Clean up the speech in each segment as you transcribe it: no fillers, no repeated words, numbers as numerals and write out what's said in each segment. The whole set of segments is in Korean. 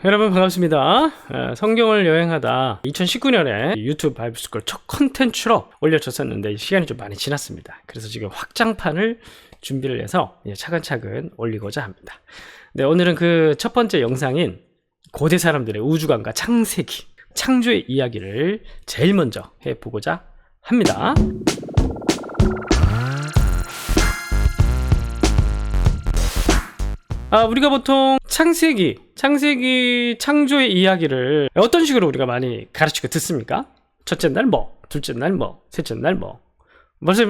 여러분 반갑습니다. 성경을 여행하다 2019년에 유튜브 바이블스쿨 첫 컨텐츠로 올려줬었는데 시간이 좀 많이 지났습니다. 그래서 지금 확장판을 준비를 해서 차근차근 올리고자 합니다. 네, 오늘은 그 첫 번째 영상인 고대 사람들의 우주관과 창세기, 창조의 이야기를 제일 먼저 해보고자 합니다. 우리가 보통 창세기, 창조의 이야기를 어떤 식으로 우리가 많이 가르치고 듣습니까? 첫째 날 뭐, 둘째 날 뭐, 셋째 날 뭐. 벌써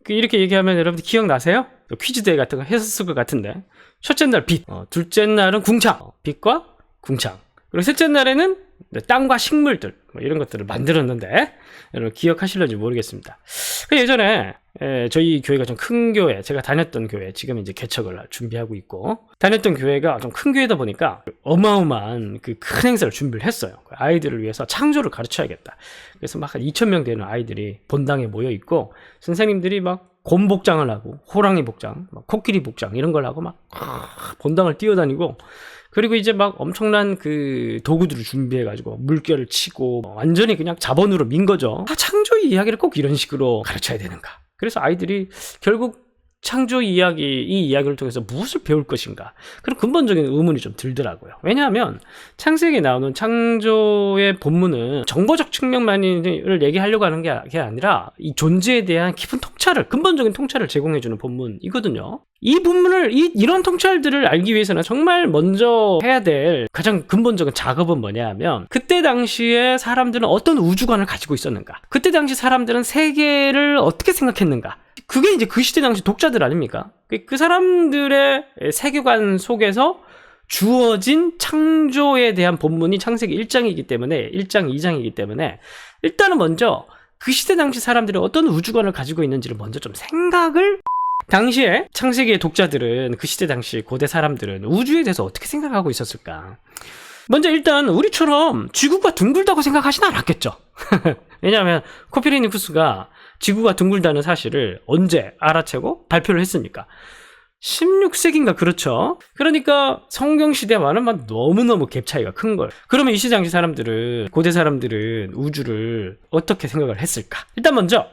이렇게 얘기하면 여러분들 기억나세요? 퀴즈 대회 같은 거 했었을 것 같은데. 첫째 날 빛, 둘째 날은 궁창, 빛과 궁창. 그리고 셋째 날에는 땅과 식물들, 이런 것들을 만들었는데, 여러분 기억하실런지 모르겠습니다. 예전에 저희 교회가 좀 큰 교회, 제가 다녔던 교회, 지금 이제 개척을 준비하고 있고, 다녔던 교회가 좀 큰 교회다 보니까 어마어마한 그 큰 행사를 준비를 했어요. 아이들을 위해서 창조를 가르쳐야겠다. 그래서 막 한 2,000명 되는 아이들이 본당에 모여 있고, 선생님들이 막 곰 복장을 하고, 호랑이 복장, 막 코끼리 복장 이런 걸 하고 막 본당을 뛰어다니고, 그리고 이제 막 엄청난 그 도구들을 준비해가지고 물결을 치고 완전히 그냥 자본으로 민 거죠. 창조의 이야기를 꼭 이런 식으로 가르쳐야 되는가? 그래서 아이들이 결국 창조 이야기, 이 이야기를 통해서 무엇을 배울 것인가? 그런 근본적인 의문이 좀 들더라고요. 왜냐하면 창세기에 나오는 창조의 본문은 정보적 측면만을 얘기하려고 하는 게 아니라 이 존재에 대한 깊은 통찰을, 근본적인 통찰을 제공해주는 본문이거든요. 이 본문을, 이런 통찰들을 알기 위해서는 정말 먼저 해야 될 가장 근본적인 작업은 뭐냐 하면, 그때 당시에 사람들은 어떤 우주관을 가지고 있었는가? 그때 당시 사람들은 세계를 어떻게 생각했는가? 그게 이제 그 시대 당시 독자들 아닙니까? 그 사람들의 세계관 속에서 주어진 창조에 대한 본문이 창세기 1장이기 때문에, 1장, 2장이기 때문에, 일단은 먼저 그 시대 당시 사람들이 어떤 우주관을 가지고 있는지를 먼저 좀 생각을, 당시에 창세기의 독자들은, 그 시대 당시 고대 사람들은 우주에 대해서 어떻게 생각하고 있었을까? 먼저 일단 우리처럼 지구가 둥글다고 생각하진 않았겠죠. 왜냐하면 코페르니쿠스가 지구가 둥글다는 사실을 언제 알아채고 발표를 했습니까? 16세기인가 그렇죠. 그러니까 성경시대와는 막 너무너무 갭 차이가 큰 걸. 그러면 이 시대 당시 사람들은, 고대 사람들은 우주를 어떻게 생각을 했을까? 일단 먼저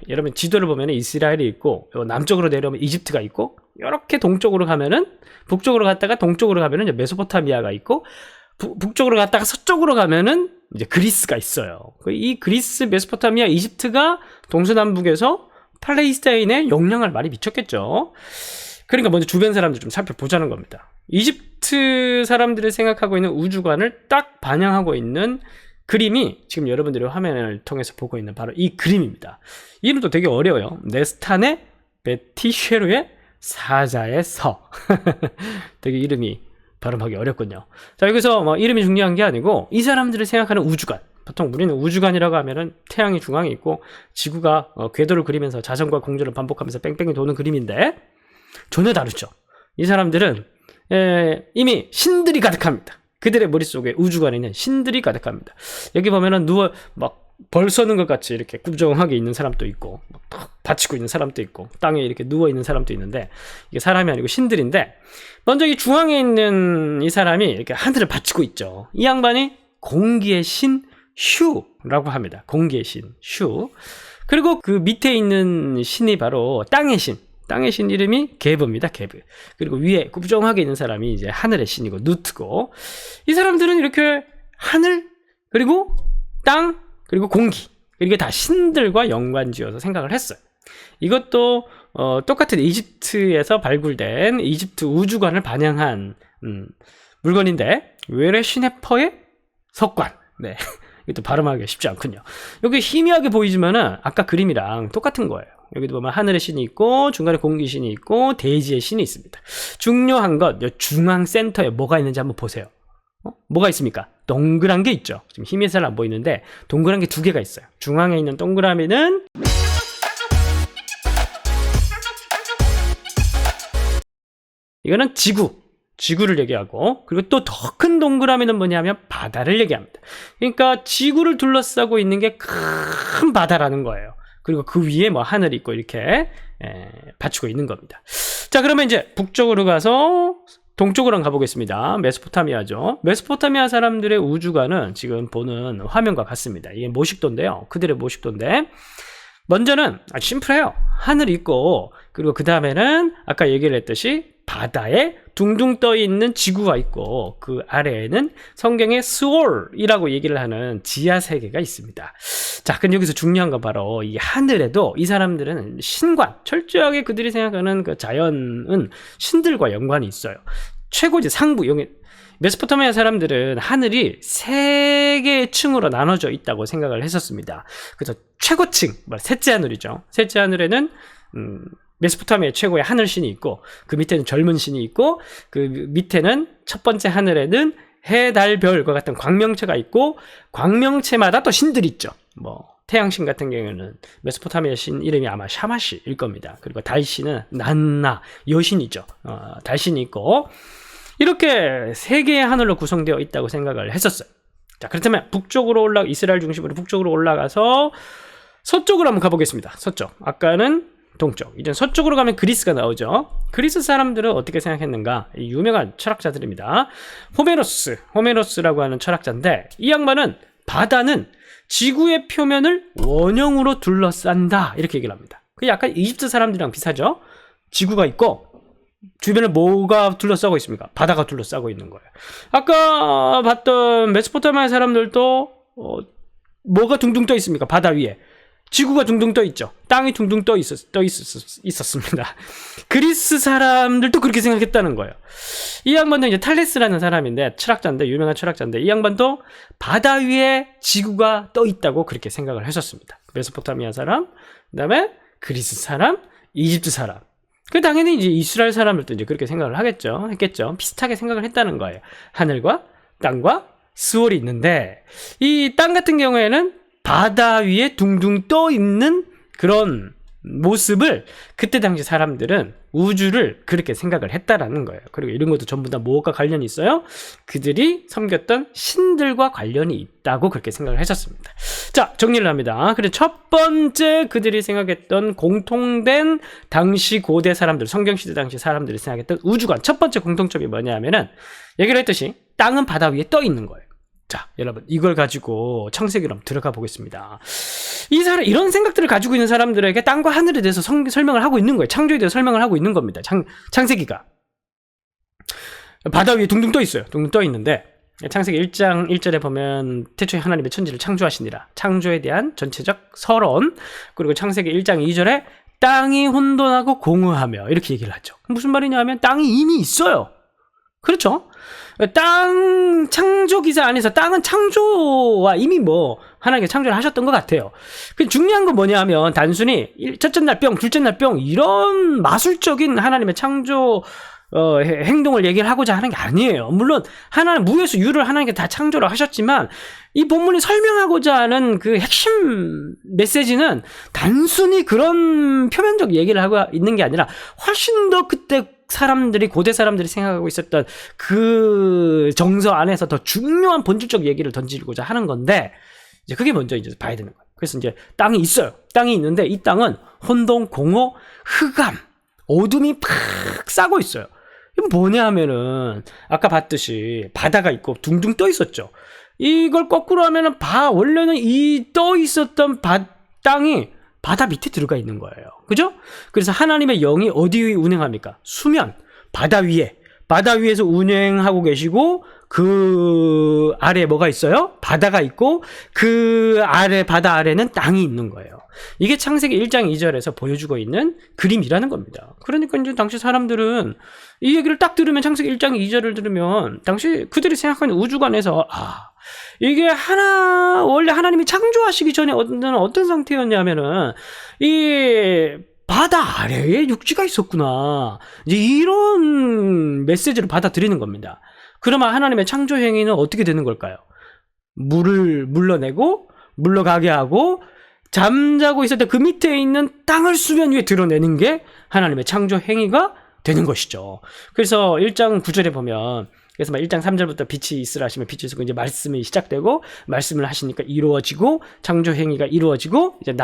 여러분 지도를 보면 이스라엘이 있고, 남쪽으로 내려오면 이집트가 있고, 이렇게 동쪽으로 가면은, 북쪽으로 갔다가 동쪽으로 가면은 메소포타미아가 있고, 북쪽으로 갔다가 서쪽으로 가면은 이제 그리스가 있어요. 이 그리스, 메소포타미아, 이집트가 동서남북에서 팔레스타인에 영향을 많이 미쳤겠죠. 그러니까 먼저 주변 사람들 좀 살펴보자는 겁니다. 이집트 사람들이 생각하고 있는 우주관을 딱 반영하고 있는 그림이 지금 여러분들이 화면을 통해서 보고 있는 바로 이 그림입니다. 이름도 되게 어려워요. 네스탄의 베티쉐르의 사자의 서. 되게 이름이 발음하기 어렵군요. 자, 여기서 이름이 중요한 게 아니고, 이 사람들이 생각하는 우주관, 보통 우리는 우주관이라고 하면은 태양이 중앙에 있고 지구가 궤도를 그리면서 자전과 공전을 반복하면서 뺑뺑이 도는 그림인데, 전혀 다르죠. 이 사람들은 이미 신들이 가득합니다. 그들의 머릿속에 우주관에는 신들이 가득합니다. 여기 보면은 벌 서는 것 같이 이렇게 꾸정하게 있는 사람도 있고, 탁 받치고 있는 사람도 있고, 땅에 이렇게 누워 있는 사람도 있는데, 이게 사람이 아니고 신들인데, 먼저 이 중앙에 있는 이 사람이 이렇게 하늘을 받치고 있죠. 이 양반이 공기의 신 슈라고 합니다. 공기의 신 슈. 그리고 그 밑에 있는 신이 바로 땅의 신. 땅의 신 이름이 게브입니다. 게브. 그리고 위에 꾸정하게 있는 사람이 이제 하늘의 신이고 누트고, 이 사람들은 이렇게 하늘, 그리고 땅, 그리고 공기, 이게 다 신들과 연관지어서 생각을 했어요. 이것도 똑같은 이집트에서 발굴된 이집트 우주관을 반영한 물건인데, 외래 시네퍼의 석관. 네, 이것도 발음하기가 쉽지 않군요. 여기 희미하게 보이지만은 아까 그림이랑 똑같은 거예요. 여기도 보면 하늘의 신이 있고, 중간에 공기 신이 있고, 대지의 신이 있습니다. 중요한 것, 중앙 센터에 뭐가 있는지 한번 보세요. 뭐가 있습니까? 동그란 게 있죠. 지금 힘이 잘 안 보이는데 동그란 게 두 개가 있어요. 중앙에 있는 동그라미는 이거는 지구를 얘기하고, 그리고 또 더 큰 동그라미는 뭐냐면 바다를 얘기합니다. 그러니까 지구를 둘러싸고 있는 게 큰 바다라는 거예요. 그리고 그 위에 하늘이 있고 이렇게 받치고 있는 겁니다. 자, 그러면 이제 북쪽으로 가서 동쪽으로 가보겠습니다. 메소포타미아죠. 메소포타미아 사람들의 우주관은 지금 보는 화면과 같습니다. 이게 모식도인데요. 그들의 모식도인데 먼저는 아주 심플해요. 하늘이 있고 그리고 그 다음에는 아까 얘기를 했듯이 바다에 둥둥 떠 있는 지구가 있고 그 아래에는 성경의 스월이라고 얘기를 하는 지하 세계가 있습니다. 자, 근데 여기서 중요한 건 바로 이 하늘에도 이 사람들은 신관, 철저하게 그들이 생각하는 그 자연은 신들과 연관이 있어요. 최고지 상부, 여기 메소포타미아 사람들은 하늘이 세 개의 층으로 나눠져 있다고 생각을 했었습니다. 그래서 최고층, 셋째 하늘이죠. 셋째 하늘에는 메소포타미아 최고의 하늘신이 있고 그 밑에는 젊은 신이 있고 그 밑에는 첫 번째 하늘에는 해, 달, 별과 같은 광명체가 있고 광명체마다 또 신들이 있죠. 뭐 태양신 같은 경우에는 메소포타미아 신 이름이 아마 샤마시일 겁니다. 그리고 달신은 난나, 여신이죠. 달신이 있고 이렇게 세 개의 하늘로 구성되어 있다고 생각을 했었어요. 자, 그렇다면 북쪽으로 이스라엘 중심으로 북쪽으로 올라가서 서쪽으로 한번 가보겠습니다. 서쪽. 아까는 동쪽. 이제 서쪽으로 가면 그리스가 나오죠. 그리스 사람들은 어떻게 생각했는가? 유명한 철학자들입니다. 호메로스라고 하는 철학자인데 이 양반은 바다는 지구의 표면을 원형으로 둘러싼다 이렇게 얘기를 합니다. 그게 약간 이집트 사람들이랑 비슷하죠. 지구가 있고 주변을 뭐가 둘러싸고 있습니까? 바다가 둘러싸고 있는 거예요. 아까 봤던 메소포타미아 사람들도 뭐가 둥둥 떠 있습니까? 바다 위에 지구가 둥둥 떠 있죠. 땅이 둥둥 떠 있었습니다. 그리스 사람들도 그렇게 생각했다는 거예요. 이 양반도 이제 탈레스라는 사람인데 철학자인데 유명한 철학자인데 이 양반도 바다 위에 지구가 떠 있다고 그렇게 생각을 했었습니다. 메소포타미아 사람, 그다음에 그리스 사람, 이집트 사람. 그 당연히 이제 이스라엘 사람들도 이제 그렇게 생각을 했겠죠. 비슷하게 생각을 했다는 거예요. 하늘과 땅과 스월이 있는데 이 땅 같은 경우에는 바다 위에 둥둥 떠 있는 그런 모습을 그때 당시 사람들은 우주를 그렇게 생각을 했다라는 거예요. 그리고 이런 것도 전부 다 무엇과 관련이 있어요? 그들이 섬겼던 신들과 관련이 있다고 그렇게 생각을 했었습니다. 자, 정리를 합니다. 그래서 첫 번째 그들이 생각했던 공통된 당시 고대 사람들, 성경시대 당시 사람들이 생각했던 우주관 첫 번째 공통점이 뭐냐면은 얘기를 했듯이 땅은 바다 위에 떠 있는 거예요. 자, 여러분 이걸 가지고 창세기로 한번 들어가 보겠습니다. 이런 생각들을 가지고 있는 사람들에게 땅과 하늘에 대해서 설명을 하고 있는 거예요. 창조에 대해서 설명을 하고 있는 겁니다. 창세기가 바다 위에 둥둥 떠 있어요. 둥둥 떠 있는데 창세기 1장 1절에 보면 태초에 하나님의 천지를 창조하시니라 창조에 대한 전체적 서론, 그리고 창세기 1장 2절에 땅이 혼돈하고 공허하며 이렇게 얘기를 하죠. 무슨 말이냐 하면 땅이 이미 있어요. 그렇죠? 땅 창조 기사 안에서 땅은 창조와 이미 하나님께 창조를 하셨던 것 같아요. 중요한 건 뭐냐 하면 단순히 첫째 날 뿅, 둘째 날 뿅 이런 마술적인 하나님의 창조 행동을 얘기를 하고자 하는 게 아니에요. 물론 하나는 무에서 유를 하나님께 다 창조를 하셨지만 이 본문이 설명하고자 하는 그 핵심 메시지는 단순히 그런 표면적 얘기를 하고 있는 게 아니라 훨씬 더 그때 고대 사람들이 생각하고 있었던 그 정서 안에서 더 중요한 본질적 얘기를 던지고자 하는 건데 이제 그게 먼저 이제 봐야 되는 거예요. 그래서 이제 땅이 있어요. 땅이 있는데 이 땅은 혼돈, 공허, 흑암, 어둠이 팍 싸고 있어요. 이건 뭐냐 하면은 아까 봤듯이 바다가 있고 둥둥 떠 있었죠. 이걸 거꾸로 하면은 원래는 이 떠 있었던 땅이 바다 밑에 들어가 있는 거예요. 그죠? 그래서 하나님의 영이 어디 위에 운행합니까? 수면, 바다 위에서 운행하고 계시고 그 아래에 뭐가 있어요? 바다가 있고 그 바다 아래는 땅이 있는 거예요. 이게 창세기 1장 2절에서 보여주고 있는 그림이라는 겁니다. 그러니까 이제 당시 사람들은 이 얘기를 딱 들으면 창세기 1장 2절을 들으면 당시 그들이 생각하는 우주관에서 이게 원래 하나님이 창조하시기 전에 어떤 상태였냐면은 이 바다 아래에 육지가 있었구나. 이제 이런 메시지를 받아들이는 겁니다. 그러면 하나님의 창조 행위는 어떻게 되는 걸까요? 물을 물러내고 물러가게 하고 잠자고 있을 때 그 밑에 있는 땅을 수면 위에 드러내는 게 하나님의 창조 행위가 되는 것이죠. 그래서 1장 9절에 보면 그래서 1장 3절부터 빛이 있으라 하시면 빛이 있고 이제 말씀이 시작되고 말씀을 하시니까 이루어지고 창조 행위가 이루어지고 이제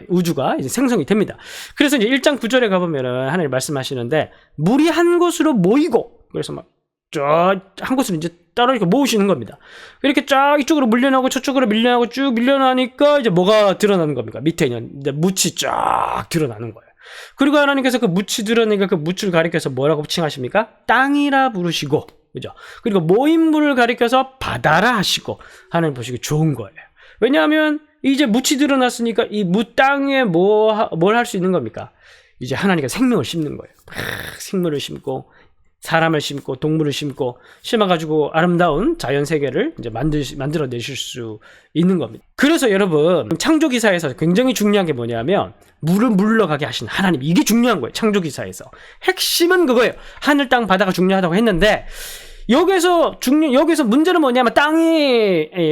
우주가 이제 생성이 됩니다. 그래서 이제 1장 9절에 가보면은 하나님 말씀하시는데 물이 한 곳으로 모이고 그래서 막 쫙 한 곳으로 이제 따로 이렇게 모으시는 겁니다. 이렇게 쫙 이쪽으로 밀려나고 저쪽으로 밀려나고 쭉 밀려나니까 이제 뭐가 드러나는 겁니까? 밑에 있는 이제 묻이 쫙 드러나는 거예요. 그리고 하나님께서 그 묻이 드러내니까 그 묻을 가리켜서 뭐라고 칭하십니까? 땅이라 부르시고, 그죠? 그리고 모임물을 가리켜서 바다라 하시고, 하나님 보시기 좋은 거예요. 왜냐하면 이제 묻이 드러났으니까 이 묻 땅에 뭘 할 수 있는 겁니까? 이제 하나님께서 생명을 심는 거예요. 생물을 심고 사람을 심고 동물을 심어가지고 아름다운 자연 세계를 이제 만들어내실 수 있는 겁니다. 그래서 여러분 창조기사에서 굉장히 중요한 게 뭐냐면 물을 물러가게 하신 하나님, 이게 중요한 거예요. 창조기사에서 핵심은 그거예요. 하늘 땅 바다가 중요하다고 했는데 여기서 문제는 뭐냐면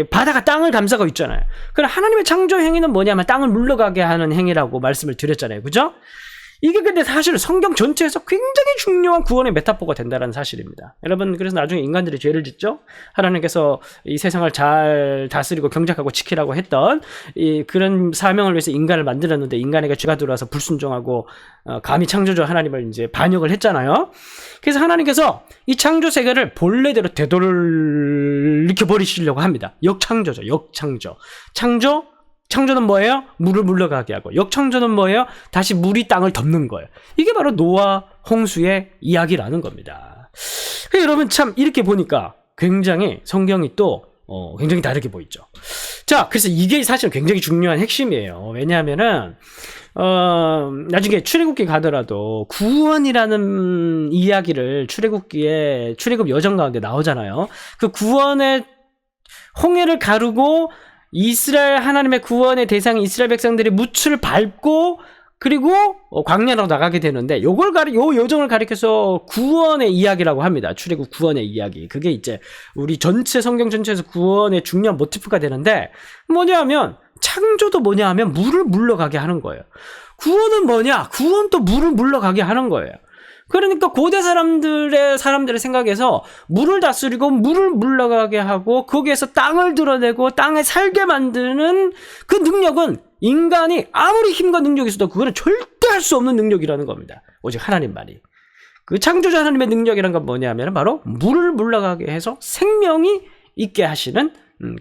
바다가 땅을 감싸고 있잖아요. 그럼 하나님의 창조 행위는 뭐냐면 땅을 물러가게 하는 행위라고 말씀을 드렸잖아요. 그죠? 이게 근데 사실 성경 전체에서 굉장히 중요한 구원의 메타포가 된다는 사실입니다. 여러분, 그래서 나중에 인간들이 죄를 짓죠? 하나님께서 이 세상을 잘 다스리고 경작하고 지키라고 했던 그런 사명을 위해서 인간을 만들었는데 인간에게 죄가 들어와서 불순종하고 감히 창조주 하나님을 이제 반역을 했잖아요. 그래서 하나님께서 이 창조 세계를 본래대로 되돌려 버리시려고 합니다. 역창조죠. 역창조. 창조는 뭐예요? 물을 물러가게 하고, 역창조는 뭐예요? 다시 물이 땅을 덮는 거예요. 이게 바로 노아 홍수의 이야기라는 겁니다. 여러분 참 이렇게 보니까 굉장히 성경이 또 굉장히 다르게 보이죠. 자, 그래서 이게 사실 굉장히 중요한 핵심이에요. 왜냐하면은 나중에 출애굽기 가더라도 구원이라는 이야기를 출애굽 여정 가운데 나오잖아요. 그 구원의 홍해를 가르고 하나님의 구원의 대상인 이스라엘 백성들이 묻을 밟고 그리고 광야로 나가게 되는데 요 여정을 가리켜서 구원의 이야기라고 합니다. 출애굽 구원의 이야기. 그게 이제 우리 전체 성경 전체에서 구원의 중요한 모티프가 되는데 뭐냐면 창조도 뭐냐하면 물을 물러가게 하는 거예요. 구원은 뭐냐? 구원도 물을 물러가게 하는 거예요. 그러니까 고대 사람들의 생각에서 물을 다스리고 물을 물러가게 하고 거기에서 땅을 드러내고 땅에 살게 만드는 그 능력은 인간이 아무리 힘과 능력이 있어도 그거는 절대 할 수 없는 능력이라는 겁니다. 오직 하나님만이. 그 창조자 하나님의 능력이란 건 뭐냐면 바로 물을 물러가게 해서 생명이 있게 하시는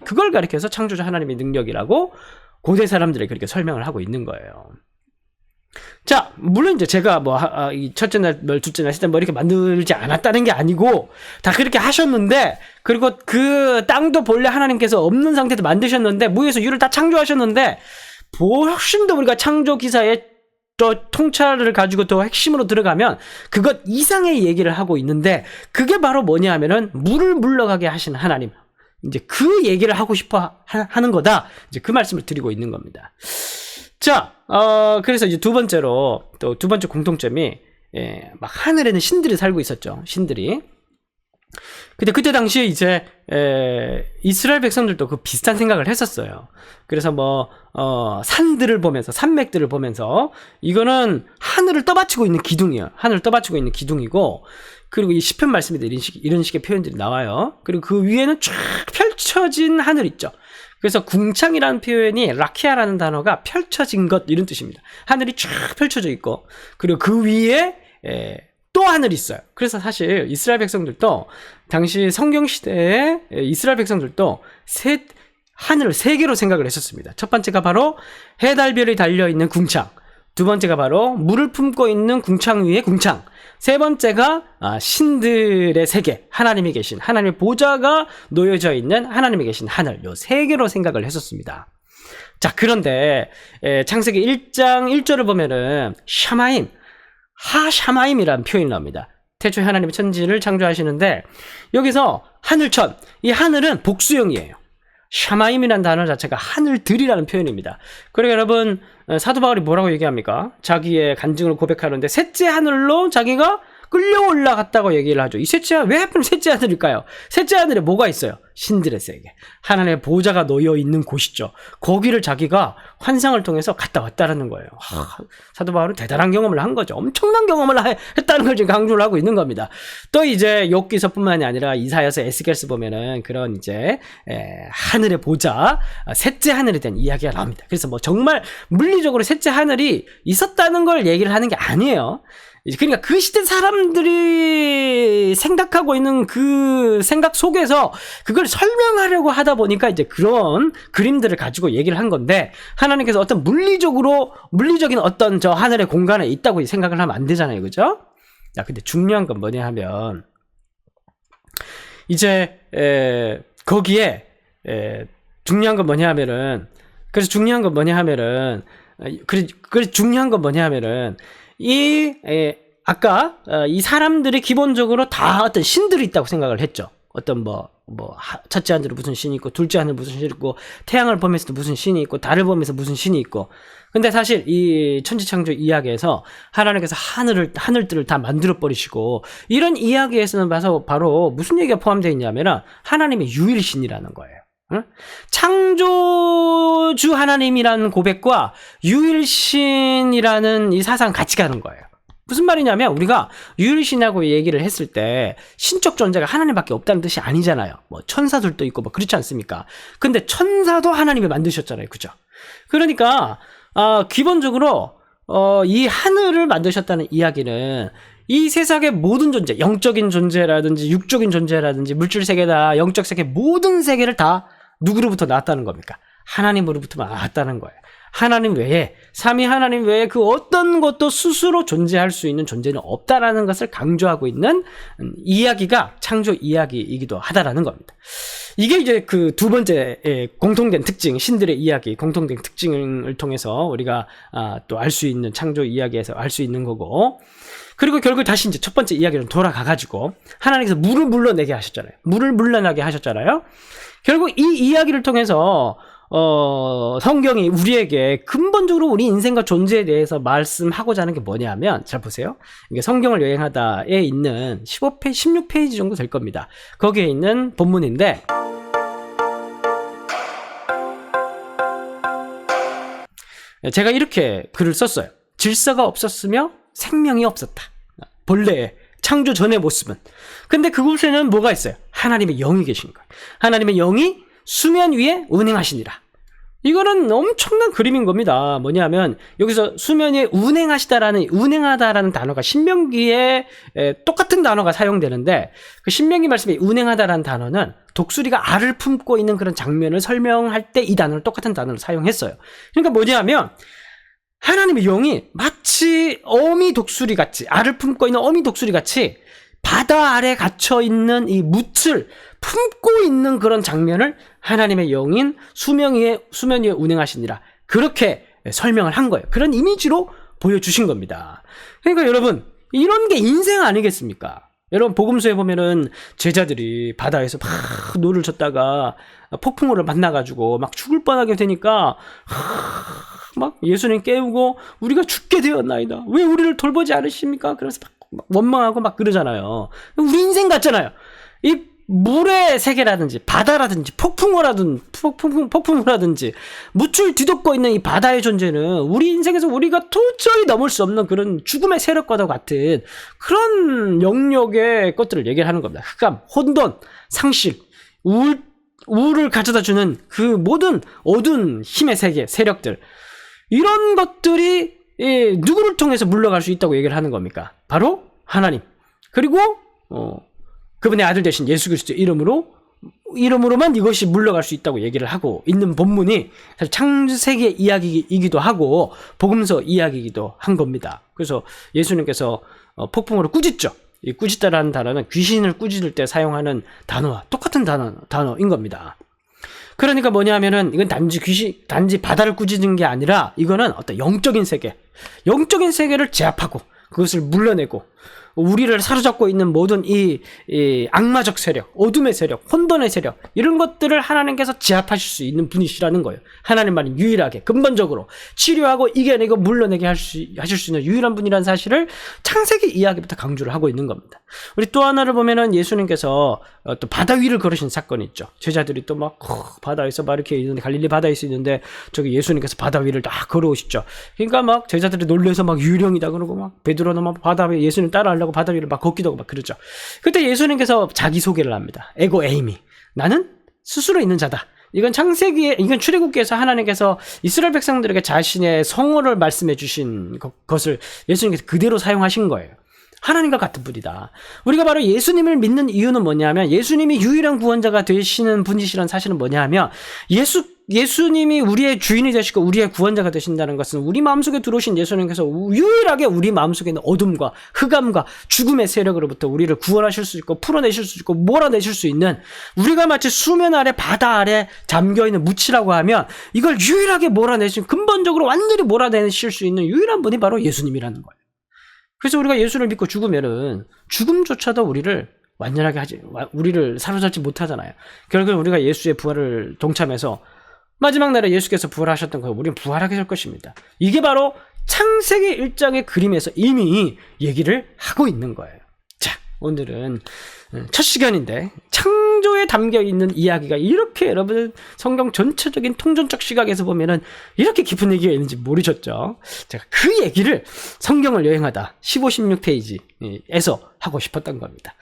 그걸 가리켜서 창조자 하나님의 능력이라고 고대 사람들이 그렇게 설명을 하고 있는 거예요. 자, 물론 이제 제가 이 첫째 날, 둘째 날, 셋째 날 이렇게 만들지 않았다는 게 아니고 다 그렇게 하셨는데, 그리고 그 땅도 본래 하나님께서 없는 상태에서 만드셨는데 무에서 유를 다 창조하셨는데 훨씬 더 우리가 창조 기사의 또 통찰을 가지고 더 핵심으로 들어가면 그것 이상의 얘기를 하고 있는데 그게 바로 뭐냐 하면은 물을 물러가게 하신 하나님, 이제 그 얘기를 하고 싶어 하는 거다. 이제 그 말씀을 드리고 있는 겁니다. 자, 그래서 이제 두 번째 공통점이, 막 하늘에는 신들이 살고 있었죠. 신들이. 근데 그때 당시에 이제, 이스라엘 백성들도 그 비슷한 생각을 했었어요. 그래서 산들을 보면서, 산맥들을 보면서, 이거는 하늘을 떠받치고 있는 기둥이에요. 하늘을 떠받치고 있는 기둥이고, 그리고 이 시편 말씀에도 이런 식의 표현들이 나와요. 그리고 그 위에는 쫙 펼쳐진 하늘 있죠. 그래서 궁창이라는 표현이 라키아라는 단어가 펼쳐진 것 이런 뜻입니다. 하늘이 쫙 펼쳐져 있고 그리고 그 위에 또 하늘이 있어요. 그래서 사실 이스라엘 백성들도 당시 성경 시대에 이스라엘 백성들도 하늘을 세 개로 생각을 했었습니다. 첫 번째가 바로 해달별이 달려있는 궁창, 두 번째가 바로 물을 품고 있는 궁창 위에 궁창, 세 번째가 신들의 세계, 하나님이 계신, 하나님의 보좌가 놓여져 있는 하나님이 계신 하늘, 요 세 개로 생각을 했었습니다. 자, 그런데 창세기 1장 1절을 보면은 샤마임이라는 표현이 나옵니다. 태초에 하나님의 천지를 창조하시는데 여기서 하늘천, 이 하늘은 복수형이에요. 샤마임이라는 단어 자체가 하늘들이라는 표현입니다. 그리고 여러분, 사도 바울이 뭐라고 얘기합니까? 자기의 간증을 고백하는데 셋째 하늘로 자기가 끌려 올라갔다고 얘기를 하죠. 왜 하필 셋째 하늘일까요? 셋째 하늘에 뭐가 있어요? 신들의 세계, 하나님의 보좌가 놓여 있는 곳이죠. 거기를 자기가 환상을 통해서 갔다 왔다라는 거예요. 사도 바울은 대단한 경험을 한 거죠. 엄청난 경험을 했다는 걸 지금 강조를 하고 있는 겁니다. 또 이제 욥기서뿐만이 아니라 이사야서, 에스겔서 보면은 그런 이제 하늘의 보좌, 셋째 하늘에 대한 이야기가 나옵니다. 그래서 정말 물리적으로 셋째 하늘이 있었다는 걸 얘기를 하는 게 아니에요. 그러니까 그 시대 사람들이 생각하고 있는 그 생각 속에서 그걸 설명하려고 하다 보니까 이제 그런 그림들을 가지고 얘기를 한 건데, 하나님께서 어떤 물리적인 어떤 저 하늘의 공간에 있다고 생각을 하면 안 되잖아요. 그죠? 야, 근데 중요한 건 뭐냐 하면, 이제, 거기에, 중요한 건 뭐냐 하면은, 그래서 중요한 건 뭐냐 하면은, 중요한 건 뭐냐 하면은, 아까, 이 사람들이 기본적으로 다 어떤 신들이 있다고 생각을 했죠. 어떤 첫째 하늘에 무슨 신이 있고, 둘째 하늘에 무슨 신이 있고, 태양을 보면서도 무슨 신이 있고, 달을 보면서 무슨 신이 있고. 근데 사실 이 천지창조 이야기에서 하나님께서 하늘들을 다 만들어버리시고, 이런 이야기에서는 바로 무슨 얘기가 포함되어 있냐면, 하나님의 유일신이라는 거예요. 응? 창조주 하나님이라는 고백과 유일신이라는 이 사상 같이 가는 거예요. 무슨 말이냐면, 우리가 유일신하고 얘기를 했을 때 신적 존재가 하나님밖에 없다는 뜻이 아니잖아요. 천사들도 있고 그렇지 않습니까? 근데 천사도 하나님이 만드셨잖아요. 그죠? 그러니까 기본적으로 이 하늘을 만드셨다는 이야기는 이 세상의 모든 존재, 영적인 존재라든지 육적인 존재라든지 물질 세계다, 영적 세계, 모든 세계를 다 누구로부터 나왔다는 겁니까? 하나님으로부터 나왔다는 거예요. 하나님 외에, 삼위 하나님 외에 그 어떤 것도 스스로 존재할 수 있는 존재는 없다라는 것을 강조하고 있는 이야기가 창조 이야기이기도 하다라는 겁니다. 이게 이제 그 두 번째 공통된 특징, 신들의 이야기, 공통된 특징을 통해서 우리가 또 알 수 있는, 창조 이야기에서 알 수 있는 거고, 그리고 결국 다시 이제 첫 번째 이야기로 돌아가가지고 하나님께서 물을 물러내게 하셨잖아요. 물을 물러나게 하셨잖아요. 결국 이 이야기를 통해서 성경이 우리에게 근본적으로 우리 인생과 존재에 대해서 말씀하고자 하는 게 뭐냐면, 잘 보세요. 이게 성경을 여행하다에 있는 16페이지 정도 될 겁니다. 거기에 있는 본문인데, 제가 이렇게 글을 썼어요. 질서가 없었으며 생명이 없었다. 본래의 창조 전의 모습은. 근데 그곳에는 뭐가 있어요? 하나님의 영이 계신 거예요. 하나님의 영이 수면 위에 운행하시니라. 이거는 엄청난 그림인 겁니다. 뭐냐면 여기서 수면 위에 운행하다라는 단어가 신명기에 똑같은 단어가 사용되는데, 그 신명기 말씀에 운행하다라는 단어는 독수리가 알을 품고 있는 그런 장면을 설명할 때 이 단어를 똑같은 단어를 사용했어요. 그러니까 뭐냐면 하나님의 영이 마치 어미 독수리 같이, 알을 품고 있는 어미 독수리 같이 바다 아래 갇혀 있는 이 뭇을 품고 있는 그런 장면을 하나님의 영인 수면 위에 운행하시니라, 그렇게 설명을 한 거예요. 그런 이미지로 보여주신 겁니다. 그러니까 여러분, 이런 게 인생 아니겠습니까? 여러분, 복음서에 보면은 제자들이 바다에서 막 노를 젓다가 폭풍우를 만나가지고 막 죽을 뻔하게 되니까 막 예수님 깨우고 우리가 죽게 되었나이다, 왜 우리를 돌보지 않으십니까? 그래서 막 원망하고 막 그러잖아요. 우리 인생 같잖아요. 이 물의 세계라든지 바다라든지 폭풍우라든지 묻을 뒤덮고 있는 이 바다의 존재는 우리 인생에서 우리가 도저히 넘을 수 없는 그런 죽음의 세력과도 같은 그런 영역의 것들을 얘기를 하는 겁니다. 흑암, 혼돈, 상실, 우울을 가져다 주는 그 모든 어두운 힘의 세계, 세력들, 이런 것들이 누구를 통해서 물러갈 수 있다고 얘기를 하는 겁니까? 바로 하나님, 그리고 그분의 아들 되신 예수 그리스도의 이름으로만 이것이 물러갈 수 있다고 얘기를 하고 있는 본문이 사실 창세기의 이야기이기도 하고 복음서 이야기이기도 한 겁니다. 그래서 예수님께서 폭풍으로 꾸짖죠. 이 꾸짖다라는 단어는 귀신을 꾸짖을 때 사용하는 단어와 똑같은 단어인 겁니다. 그러니까 뭐냐면은 이건 단지 바다를 꾸짖는 게 아니라 이거는 어떤 영적인 세계를 제압하고 그것을 물러내고 우리를 사로잡고 있는 모든 이 악마적 세력, 어둠의 세력, 혼돈의 세력, 이런 것들을 하나님께서 제압하실 수 있는 분이시라는 거예요. 하나님만이 유일하게 근본적으로 치료하고 이겨내고 물러내게 하실 수 있는 유일한 분이라는 사실을 창세기 이야기부터 강조를 하고 있는 겁니다. 우리 또 하나를 보면은 예수님께서 또 바다 위를 걸으신 사건이 있죠. 제자들이 또 막 바다에서 막 이렇게 있는데, 갈릴리 바다에 있는데 저기 예수님께서 바다 위를 딱 걸어오시죠. 그러니까 막 제자들이 놀래서 막 유령이다 그러고 막 베드로는 막 바다 위에 예수님 따라하려고 바다 위를 막 걷기도 하고 막 그러죠. 그때 예수님께서 자기 소개를 합니다. 에고 에이미, 나는 스스로 있는 자다. 이건 창세기에, 이건 출애굽기에서 하나님께서 이스라엘 백성들에게 자신의 성호를 말씀해 주신 것을 예수님께서 그대로 사용하신 거예요. 하나님과 같은 분이다. 우리가 바로 예수님을 믿는 이유는 뭐냐면, 예수님이 유일한 구원자가 되시는 분이시라는 사실은 뭐냐면, 예수님이 우리의 주인이 되시고 우리의 구원자가 되신다는 것은 우리 마음속에 들어오신 예수님께서 유일하게 우리 마음속에 있는 어둠과 흑암과 죽음의 세력으로부터 우리를 구원하실 수 있고 풀어내실 수 있고 몰아내실 수 있는, 우리가 마치 수면 아래 바다 아래 잠겨있는 무치라고 하면 이걸 유일하게 몰아내신, 근본적으로 완전히 몰아내실 수 있는 유일한 분이 바로 예수님이라는 거예요. 그래서 우리가 예수를 믿고 죽으면은 죽음조차도 우리를 완전하게 우리를 사로잡지 못하잖아요. 결국 우리가 예수의 부활을 동참해서 마지막 날에 예수께서 부활하셨던 거예요. 우리는 부활하게 될 것입니다. 이게 바로 창세기 1장의 그림에서 이미 얘기를 하고 있는 거예요. 자, 오늘은 첫 시간인데 창조에 담겨있는 이야기가 이렇게, 여러분 성경 전체적인 통전적 시각에서 보면은 이렇게 깊은 얘기가 있는지 모르셨죠? 제가 그 얘기를 성경을 여행하다 15, 16페이지에서 하고 싶었던 겁니다.